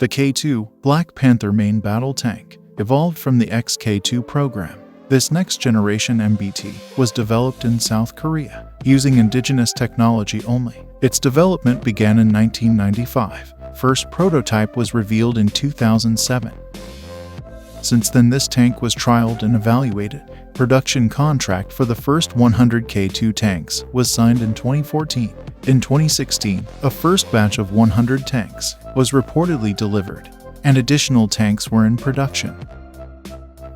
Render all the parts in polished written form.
The K2 Black Panther main battle tank evolved from the K2 program. This next-generation MBT was developed in South Korea, using indigenous technology only. Its development began in 1995. First prototype was revealed in 2007. Since then, this tank was trialed and evaluated. Production contract for the first 100 K2 tanks was signed in 2014. In 2016, a first batch of 100 tanks was reportedly delivered, and additional tanks were in production.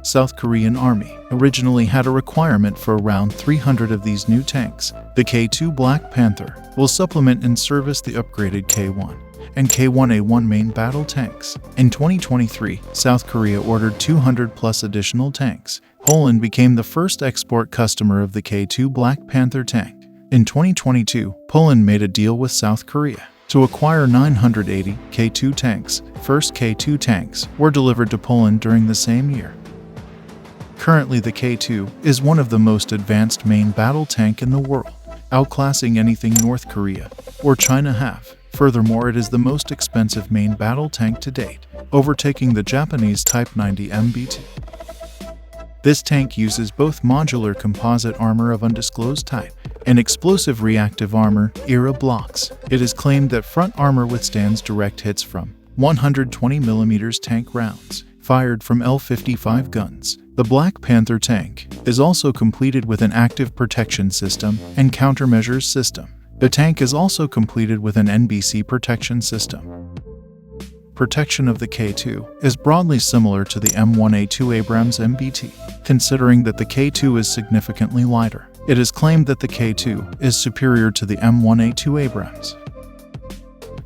South Korean Army originally had a requirement for around 300 of these new tanks. The K2 Black Panther will supplement and service the upgraded K1 and K1A1 main battle tanks. In 2023, South Korea ordered 200 plus additional tanks. Poland became the first export customer of the K2 Black Panther tank. In 2022, Poland made a deal with South Korea to acquire 980 K2 tanks. First K2 tanks were delivered to Poland during the same year. Currently, the K2 is one of the most advanced main battle tank in the world, outclassing anything North Korea or China have. Furthermore, it is the most expensive main battle tank to date, overtaking the Japanese Type 90 MBT. This tank uses both modular composite armor of undisclosed type and explosive reactive armor ERA blocks. It is claimed that front armor withstands direct hits from 120mm tank rounds fired from L-55 guns. The Black Panther tank is also completed with an active protection system and countermeasures system. The tank is also completed with an NBC protection system. Protection of the K2 is broadly similar to the M1 Abrams MBT, considering that the K2 is significantly lighter. It is claimed that the K2 is superior to the M1 Abrams.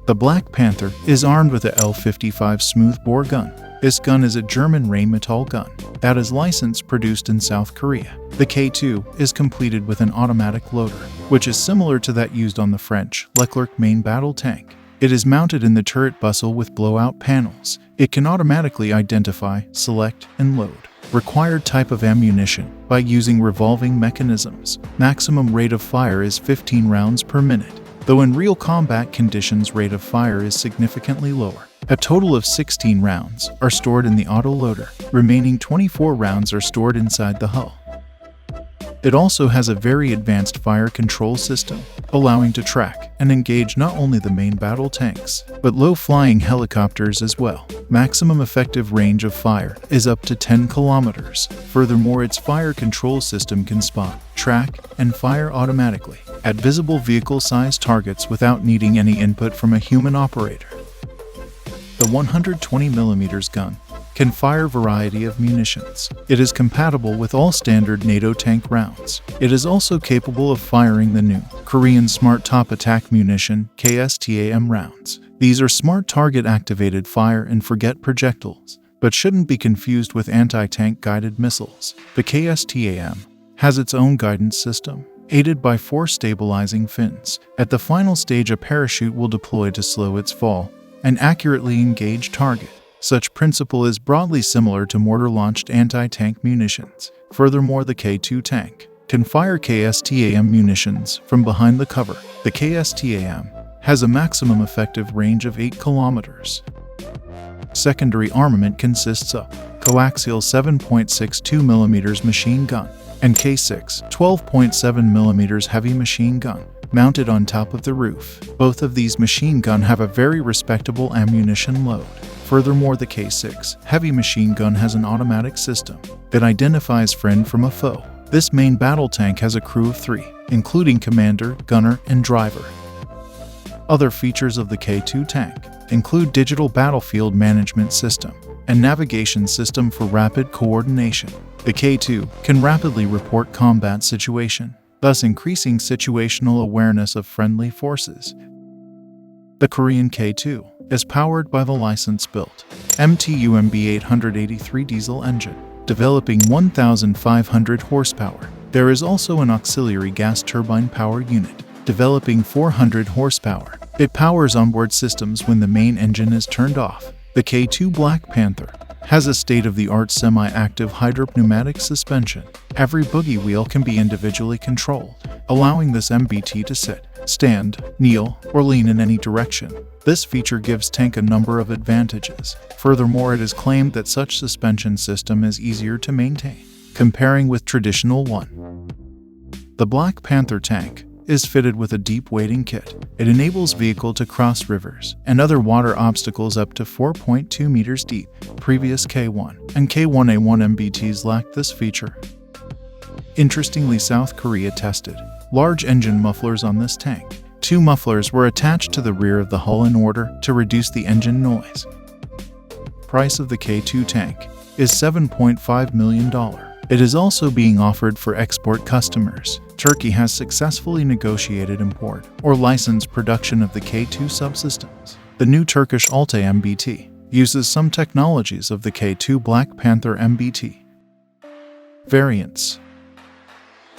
The Black Panther is armed with a L-55 smoothbore gun. This gun is a German Rheinmetall gun that is licensed produced in South Korea. The K2 is completed with an automatic loader, which is similar to that used on the French Leclerc main battle tank. It is mounted in the turret bustle with blowout panels. It can automatically identify, select, and load required type of ammunition by using revolving mechanisms. Maximum rate of fire is 15 rounds per minute, though in real combat conditions rate of fire is significantly lower. A total of 16 rounds are stored in the auto-loader. Remaining 24 rounds are stored inside the hull. It also has a very advanced fire control system, allowing to track and engage not only the main battle tanks, but low-flying helicopters as well. Maximum effective range of fire is up to 10 kilometers. Furthermore, its fire control system can spot, track, and fire automatically at visible vehicle-sized targets without needing any input from a human operator. The 120mm gun can fire a variety of munitions. It is compatible with all standard NATO tank rounds. It is also capable of firing the new Korean Smart Top Attack Munition KSTAM rounds. These are smart target activated fire and forget projectiles, but shouldn't be confused with anti-tank guided missiles. The KSTAM has its own guidance system, aided by 4 stabilizing fins. At the final stage, a parachute will deploy to slow its fall and accurately engage target. Such principle is broadly similar to mortar-launched anti-tank munitions. Furthermore, the K2 tank can fire KSTAM munitions from behind the cover. The KSTAM has a maximum effective range of 8 kilometers. Secondary armament consists of coaxial 7.62mm machine gun and K6 12.7mm heavy machine gun mounted on top of the roof. Both of these machine gun have a very respectable ammunition load. Furthermore, the K6 heavy machine gun has an automatic system that identifies friend from a foe. This main battle tank has a crew of 3, including commander, gunner, and driver. Other features of the K2 tank include digital battlefield management system and navigation system for rapid coordination. The K2 can rapidly report combat situation, thus increasing situational awareness of friendly forces. The Korean K2 is powered by the license-built MTU MB883 diesel engine, developing 1,500 horsepower. There is also an auxiliary gas turbine power unit, developing 400 horsepower. It powers onboard systems when the main engine is turned off. The K2 Black Panther has a state-of-the-art semi-active hydropneumatic suspension. Every boogie wheel can be individually controlled, allowing this MBT to sit stand, kneel, or lean in any direction. This feature gives tank a number of advantages. Furthermore, it is claimed that such suspension system is easier to maintain, comparing with traditional one. The Black Panther tank is fitted with a deep wading kit. It enables vehicle to cross rivers and other water obstacles up to 4.2 meters deep. Previous K1 and K1A1 MBTs lacked this feature. Interestingly, South Korea tested large engine mufflers on this tank. 2 mufflers were attached to the rear of the hull in order to reduce the engine noise. Price of the K2 tank is $7.5 million. It is also being offered for export customers. Turkey has successfully negotiated import or license production of the K2 subsystems. The new Turkish Altay MBT uses some technologies of the K2 Black Panther MBT. Variants: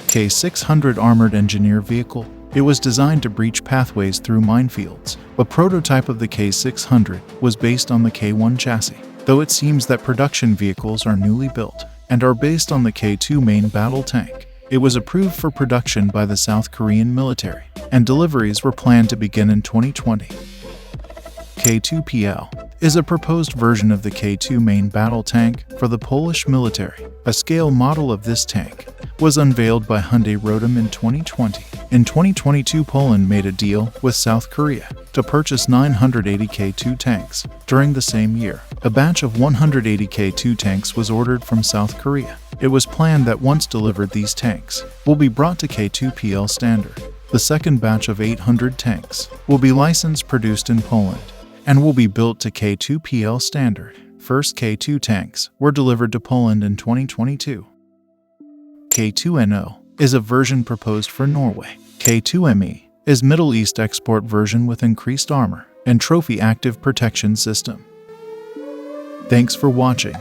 K600 Armored Engineer Vehicle. It was designed to breach pathways through minefields. A prototype of the K600 was based on the K1 chassis, though it seems that production vehicles are newly built and are based on the K2 main battle tank. It was approved for production by the South Korean military, and deliveries were planned to begin in 2020. K2PL is a proposed version of the K2 main battle tank for the Polish military. A scale model of this tank was unveiled by Hyundai Rotem in 2020. In 2022, Poland made a deal with South Korea to purchase 980 K2 tanks. During the same year, a batch of 180 K2 tanks was ordered from South Korea. It was planned that once delivered, these tanks will be brought to K2PL standard. The second batch of 800 tanks will be licensed, produced in Poland, and will be built to K2PL standard. First K2 tanks were delivered to Poland in 2022. K2NO is a version proposed for Norway. K2ME is Middle East export version with increased armor and trophy active protection system. Thanks for watching.